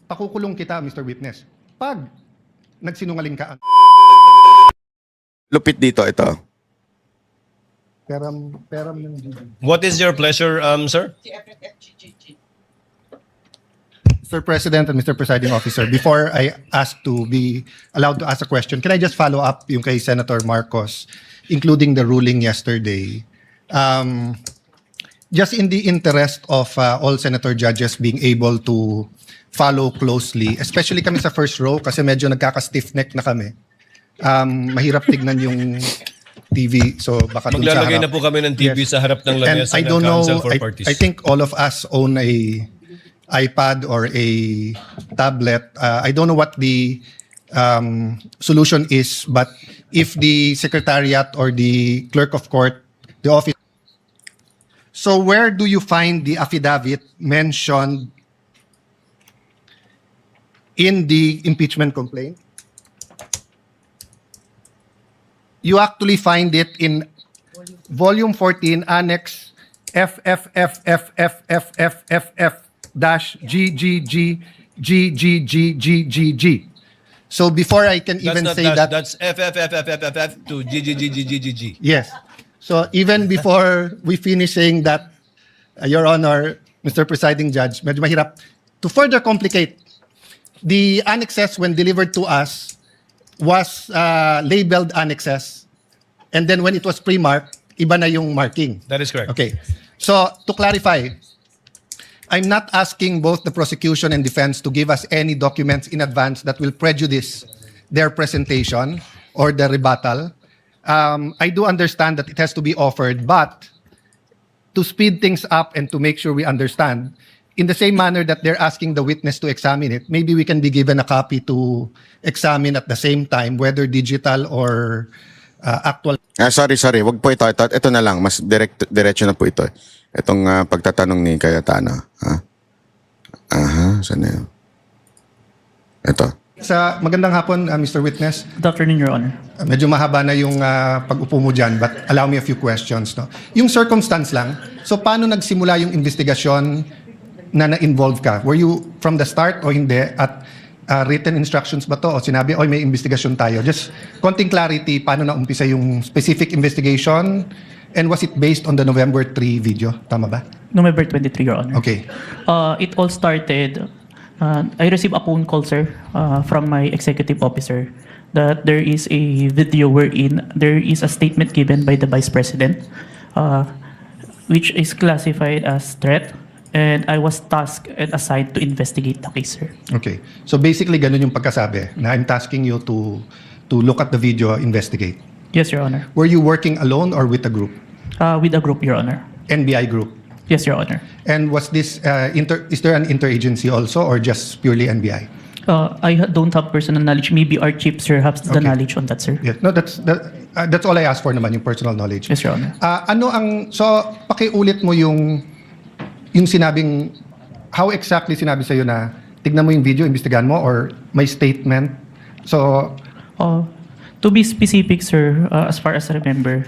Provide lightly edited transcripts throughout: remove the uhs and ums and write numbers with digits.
pakukulong kita, Mr. Witness. Pag nagsinungaling ka, Lupit dito, ito. peram ng GG. What is your pleasure, sir? Mr. President and Mr. Presiding Officer, before I ask to be allowed to ask a question, can I just follow up yung kay Senator Marcos, including the ruling yesterday? Just in the interest of all senator judges being able to follow closely, especially kami sa first row kasi medyo nagkaka-stiff neck na kami. Mahirap tignan yung TV, so baka dun sa Maglalagay harap. na po kami ng TV Yes. sa harap ng And lamesa I ng don't know, Council for Parties. I think all of us own a iPad or a tablet. I don't know what the solution is, but if the secretariat or the clerk of court, the office. So where do you find the affidavit mentioned in the impeachment complaint? You actually find it in volume 14, annex FFFFFFFF-GGGGGGGGG. So before I can even say that, That's FFFFFF to GGGGGG. yes. So even before we finish saying that, Your Honor, Mr. Presiding Judge, medyo mahirap. To further complicate, the annexes when delivered to us was labeled annexes. And then when it was pre-marked, iba na yung marking. That is correct. Okay. So to clarify, I'm not asking both the prosecution and defense to give us any documents in advance that will prejudice their presentation or the rebuttal. I do understand that it has to be offered, but to speed things up and to make sure we understand, in the same manner that they're asking the witness to examine it, maybe we can be given a copy to examine at the same time, whether digital or actual. Sorry. Wag po ito. Ito na lang. Mas diretso na po ito. Itong pagtatanong ni Cayetano. Saan na yun? Ito. Sa magandang hapon, Mr. Witness. Good afternoon, Your Honor. Medyo mahaba na yung pag-upo mo dyan, but allow me a few questions. No? Yung circumstance lang, so paano nagsimula yung investigasyon na na-involve ka? Were you from the start o hindi? At written instructions ba to? O sinabi, oy, may investigation tayo? Just konting clarity, paano na-umpisa yung specific investigation? And was it based on the November 3 video? Tama ba? November 23, Your Honor. Okay. It all started, I received a phone call, sir, from my executive officer that there is a video wherein there is a statement given by the Vice President, which is classified as threat, and I was tasked and assigned to investigate the case, sir. Okay. So basically, ganun yung pagkasabi na I'm tasking you to look at the video, investigate. Yes, Your Honor. Were you working alone or with a group? With a group, Your Honor. NBI group? Yes, Your Honor. And was this, is there an interagency also or just purely NBI? I don't have personal knowledge. Maybe our chief, sir, has the Okay. knowledge on that, sir. Yes. No, that's all I asked for naman, yung personal knowledge. Yes, Your Honor. So pakiulit mo yung sinabing, how exactly sinabi sa'yo na tignan mo yung video, imbestigahan mo, or may statement? So, To be specific, sir, as far as I remember,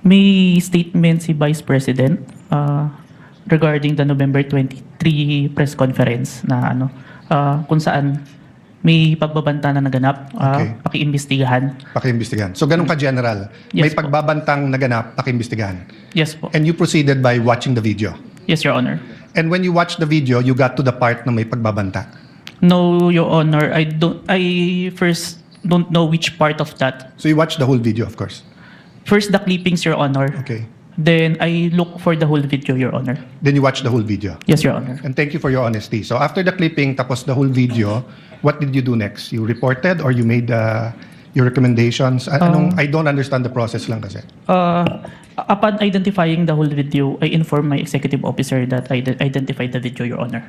may statement si Vice President regarding the November 23 press conference na kung saan may pagbabanta na naganap, Okay. pakiimbestigahan. pakiimbestigahan. So, ganun ka-general. May Yes po. pagbabantang naganap, pakiimbestigahan. Yes po. And you proceeded by watching the video. Yes, Your Honor. And when you watched the video, you got to the part na may pagbabanta. No, Your Honor, I first don't know which part of that. So, you watched the whole video, of course. First, the clippings, Your Honor. Okay. Then, I look for the whole video, Your Honor. Then you watched the whole video. Yes, Your Honor. And thank you for your honesty. So after the clipping, tapos the whole video, what did you do next? You reported or you made your recommendations? I don't understand the process lang kasi. Upon identifying the whole video, I informed my executive officer that I identified the video, Your Honor.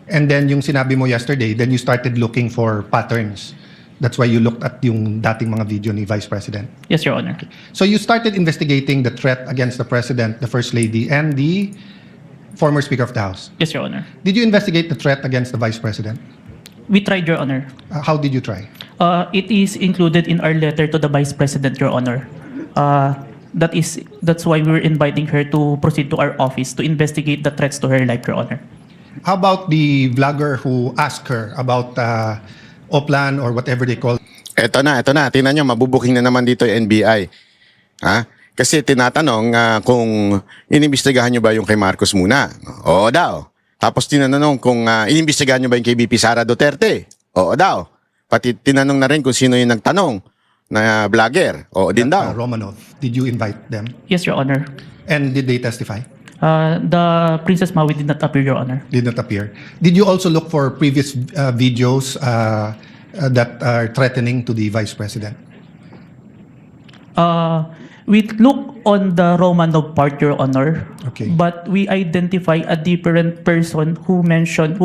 And then yung sinabi mo yesterday, then you started looking for patterns. That's why you looked at yung dating mga video ni Vice President. Yes, Your Honor. So you started investigating the threat against the President, the First Lady, and the former Speaker of the House. Yes, Your Honor. Did you investigate the threat against the Vice President? We tried, Your Honor. How did you try? It is included in our letter to the Vice President, Your Honor. That's why we were inviting her to proceed to our office to investigate the threats to her life, Your Honor. How about the vlogger who asked her about Oplan or whatever they call? Eto na. Tingnan nyo, mabubuking na naman dito yung NBI. Ha? Kasi tinatanong kung inimbestigahan nyo ba yung kay Marcos muna. Oo daw. Tapos tinanong kung inimbestigahan nyo ba yung kay VP Sara Duterte. Oo daw. Pati tinanong na rin kung sino yung nagtanong na vlogger. Oo din daw. Romanov. Did you invite them? Yes, Your Honor. And did they testify? The Princess Maui did not appear, Your Honor. Did not appear. Did you also look for previous videos that are threatening to the Vice President? We look on the Romanov part, Your Honor. Okay. But we identify a different person who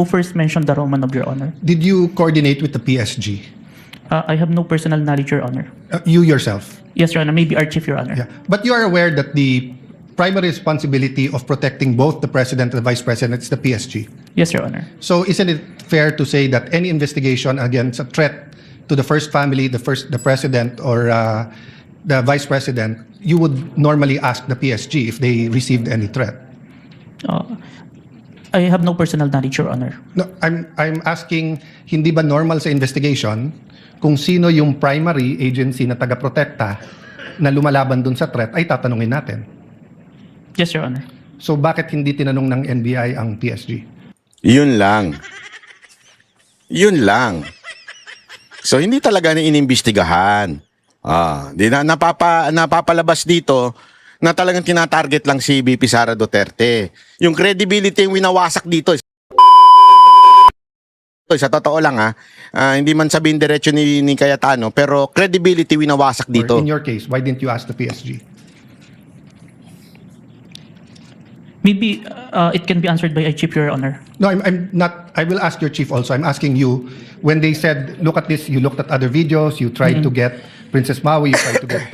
first mentioned the Romanov, Your Honor. Did you coordinate with the PSG? I have no personal knowledge, Your Honor. You yourself? Yes, Your Honor. Maybe our chief, Your Honor. Yeah. But you are aware that the primary responsibility of protecting both the President and the Vice President is the PSG. Yes, Your Honor. So isn't it fair to say that any investigation against a threat to the first family, the President or the Vice President, you would normally ask the PSG if they received any threat? I have no personal knowledge, Your Honor. No, I'm asking, hindi ba normal sa investigation kung sino yung primary agency na taga-protekta na lumalaban dun sa threat ay tatanungin natin? Yes, Your Honor. So bakit hindi tinanong ng NBI ang PSG? Yun lang. So hindi talaga na inimbestigahan. Di na napapalabas dito na talagang tinatarget lang si VP Sara Duterte. Yung credibility yung winawasak dito. Sa totoo lang hindi man sabihin diretso ni Cayetano, pero credibility winawasak Or dito. in your case, why didn't you ask the PSG? Maybe it can be answered by a chief, Your Honor. No, I'm not. I will ask your chief also. I'm asking you, when they said, look at this, you looked at other videos, you tried to get Princess Maui, you tried to get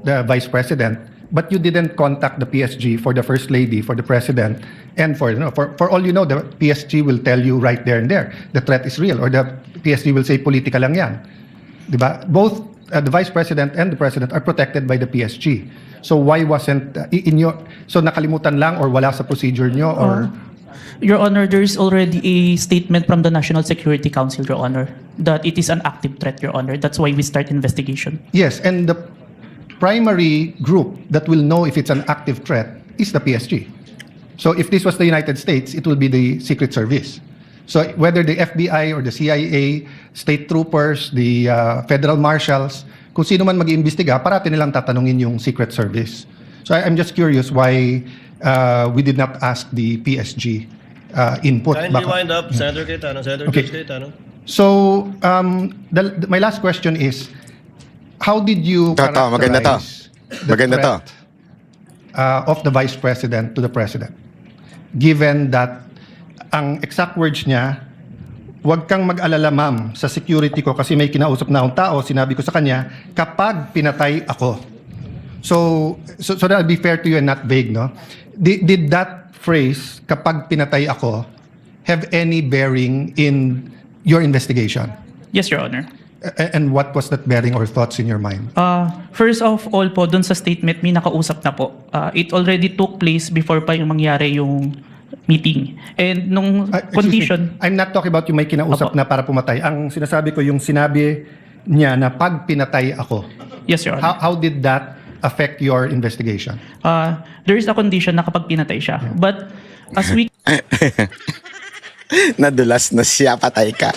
the Vice President, but you didn't contact the PSG for the First Lady, for the President, and for all you know, the PSG will tell you right there and there, the threat is real, or the PSG will say, politika lang yan. Diba? Both the Vice President and the President are protected by the PSG. So why wasn't so nakalimutan lang or wala sa procedure nyo or Your Honor, there is already a statement from the National Security Council, Your Honor, that it is an active threat, Your Honor. That's why we start investigation. Yes, and the primary group that will know if it's an active threat is the PSG. So if this was the United States, it will be the Secret Service. So whether the FBI or the CIA, state troopers, the federal marshals, kung sino man mag-iimbestiga, parati nilang tatanungin yung Secret Service. So I'm just curious why we did not ask the PSG input. Kindly Baka- wind up, Senator Cayetano. Senator Okay. Cayetano. So my last question is, how did you Maganda to. characterize the Maganda to. threat of the Vice President to the President? Given that ang exact words niya, huwag kang mag-alala ma'am sa security ko kasi may kinausap na akong tao, sinabi ko sa kanya, kapag pinatay ako. So that'll be fair to you and not vague, no? Did that phrase, kapag pinatay ako, have any bearing in your investigation? Yes, Your Honor. And what was that bearing or thoughts in your mind? First of all po, dun sa statement, may nakausap na po. It already took place before pa yung mangyari yung meeting. And nung Excuse condition, me. I'm not talking about yung may kinausap Apo. na para pumatay. Ang sinasabi ko yung sinabi niya na pag pinatay ako. yes, Your Honor. How did that affect your investigation? There is a condition na kapag pinatay siya. But as we Nadulas na siya, patay ka.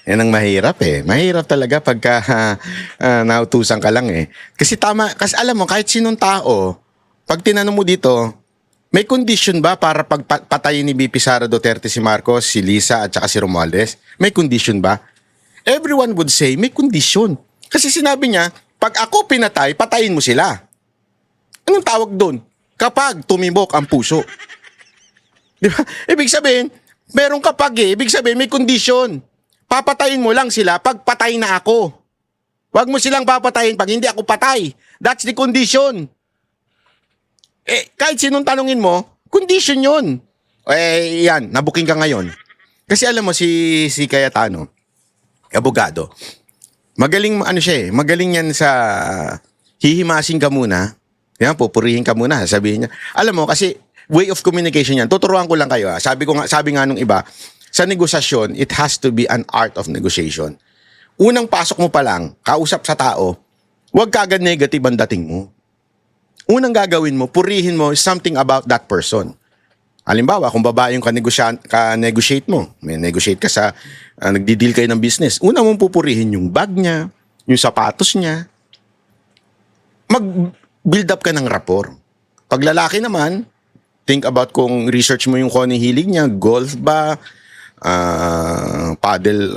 Yan ang mahirap Mahirap talaga pagka nautusan ka lang Kasi alam mo, kahit sinong tao, pag tinanong mo dito, may condition ba para pagpatayin ni VP Sara Duterte si Marcos, si Lisa at saka si Romualdez? May condition ba? Everyone would say may condition. Kasi sinabi niya, pag ako pinatay, patayin mo sila. Anong tawag doon? Kapag tumibok ang puso. Di ba? Ibig sabihin, meron kapag ibig sabihin may condition. Papatayin mo lang sila pag patay na ako. Huwag mo silang papatayin pag hindi ako patay. That's the condition. Kahit sinong tanungin mo, condition yun. Yan, nabuking ka ngayon. Kasi alam mo, si Cayetano, abogado, magaling, magaling yan sa hihimasin ka muna, yan, pupurihin ka muna, sabihin niya. Alam mo, kasi way of communication yan. Tuturuan ko lang kayo. Sabi nga nung iba, sa negosasyon, it has to be an art of negotiation. Unang pasok mo pa lang, kausap sa tao, huwag kagad negative ang dating mo. Unang gagawin mo, purihin mo something about that person. Halimbawa, kung babae yung ka-negotiate mo, may negotiate ka sa, nagdi-deal kayo ng business, una mong pupurihin yung bag niya, yung sapatos niya. Mag-build up ka ng rapport. Pag lalaki naman, think about kung research mo yung kung anong hilig niya, golf ba, paddle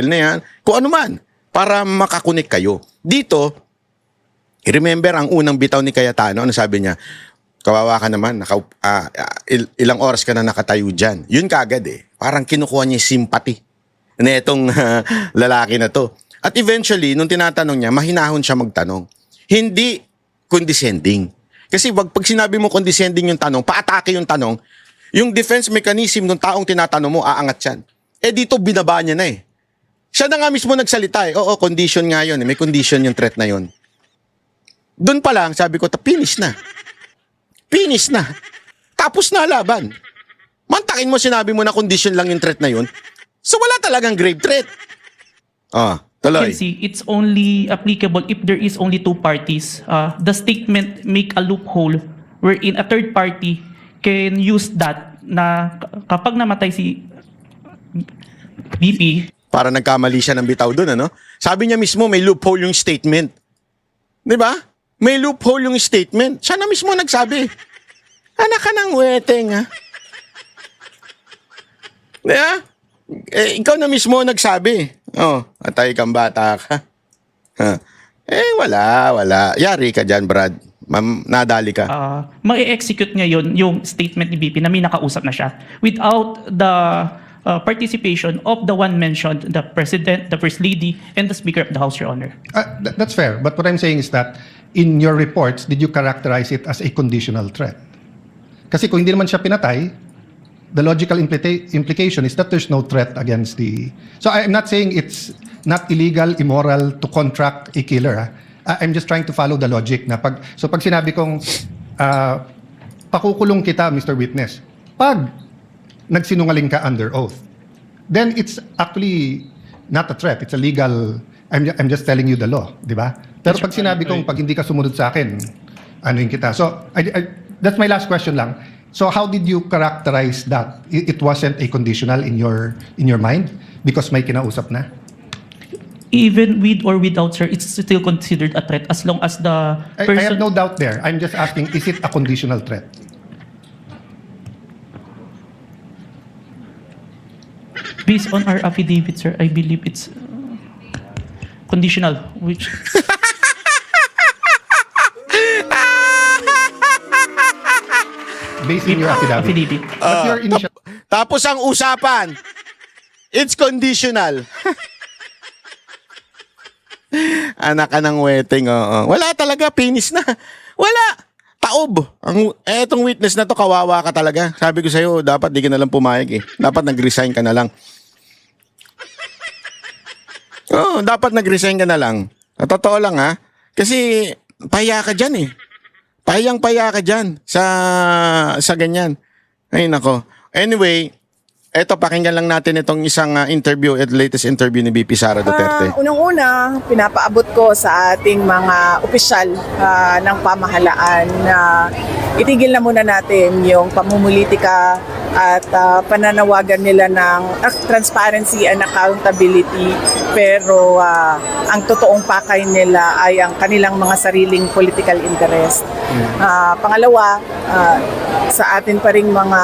na yan, kung ano man, para makakunik kayo. Dito, remember ang unang bitaw ni Cayetano, ano sabi niya? Kawawa ka naman, ilang oras ka na nakatayo dyan. Yun kagad eh. Parang kinukuha niya yung sympathy na itong lalaki na to. At eventually, nung tinatanong niya, mahinahon siya magtanong. Hindi condescending. Kasi pag sinabi mo condescending yung tanong, paatake yung tanong, yung defense mechanism ng taong tinatanong mo, aangat yan. Eh dito, binaba niya na eh. Siya na nga mismo nagsalita eh. Oo, condition nga yun. May condition yung threat na yun. Doon pa lang, sabi ko, finish na. Finish na. Tapos na laban. Mantakin mo, sinabi mo na condition lang yung threat na yun. So wala talagang grave threat. Tuloy. You can see, it's only applicable if there is only two parties. The statement make a loophole wherein a third party can use that na kapag namatay si BP. Para nagkamali siya ng bitaw doon, ano? Sabi niya mismo, may loophole yung statement. Di ba? May loophole yung statement. Siya na mismo nagsabi. Anak ka ng weteng, ha? Diba? Ikaw na mismo nagsabi. Atay kang bata ka. Wala. Yari ka dyan, Brad. Nadali ka. Ma-execute ngayon yung statement ni BP na may nakausap na siya without the participation of the one mentioned, the President, the First Lady, and the Speaker of the House, Your Honor. That's fair. But what I'm saying is that in your reports, did you characterize it as a conditional threat? Kasi kung hindi naman siya pinatay, the logical implication is that there's no threat against the... So I'm not saying it's not illegal, immoral to contract a killer. I'm just trying to follow the logic na pag sinabi kong pakukulong kita, Mr. Witness, pag nagsinungaling ka under oath, then it's actually not a threat. It's a legal... I'm just telling you the law, di ba? Pero pag sinabi kong pag hindi ka sumunod sa akin, anuin kita. So that's my last question lang. So how did you characterize that? It wasn't a conditional in your mind because may kinausap na? Even with or without, sir, it's still considered a threat as long as the person... I have no doubt there. I'm just asking, is it a conditional threat? Based on our affidavit, sir, I believe it's conditional, which... Based on your affidavit. But your initial... Tapos ang usapan, it's conditional. Anak ka ng weteng, Wala talaga, finish na. Wala. Taob. Etong witness na to, kawawa ka talaga. Sabi ko sa'yo, dapat di ka na lang pumayag eh. Dapat nag-resign ka na lang. Dapat nag-resign ka na lang. Totoo lang ha. Kasi pahiya ka dyan eh. Pahiyang-pahiya ka dyan sa ganyan. Ay nako. Anyway, eto, pakinggan lang natin itong isang interview at latest interview ni VP Sara Duterte. Unang-una, pinapaabot ko sa ating mga opisyal ng pamahalaan na itigil na muna natin yung pamumulitika at pananawagan nila ng transparency and accountability, pero ang totoong pakay nila ay ang kanilang mga sariling political interest. Pangalawa, sa atin pa ring mga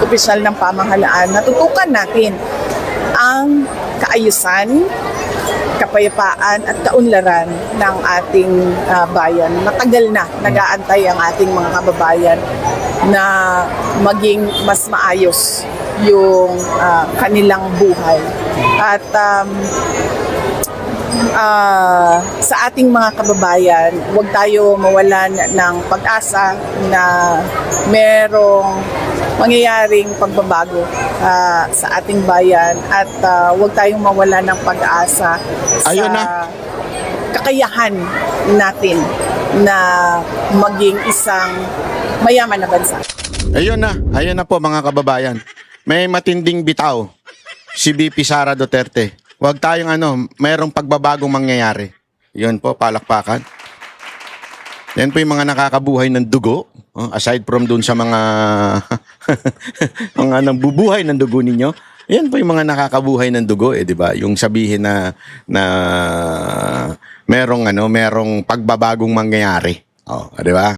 opisyal ng pamahalaan, natutukan natin ang kaayusan, kapayapaan at kaunlaran ng ating bayan. Matagal na nag-aantay ang ating mga kababayan na maging mas maayos yung kanilang buhay. At sa ating mga kababayan, huwag tayo mawalan ng pag-asa na merong mangyayaring pagbabago sa ating bayan, at huwag tayong mawalan ng pag-asa sa kakayahan natin na maging isang mayaman na bansa. Ayun na po mga kababayan. May matinding bitaw si VP Sara Duterte. Huwag tayong mayroong pagbabagong mangyayari. Yun po, palakpakan. Yan po yung mga nakakabuhay ng dugo. Aside from dun sa mga mga nambubuhay ng dugo ninyo. Yan po yung mga nakakabuhay ng dugo, di ba? Yung sabihin na merong pagbabagong mangyayari. Di ba?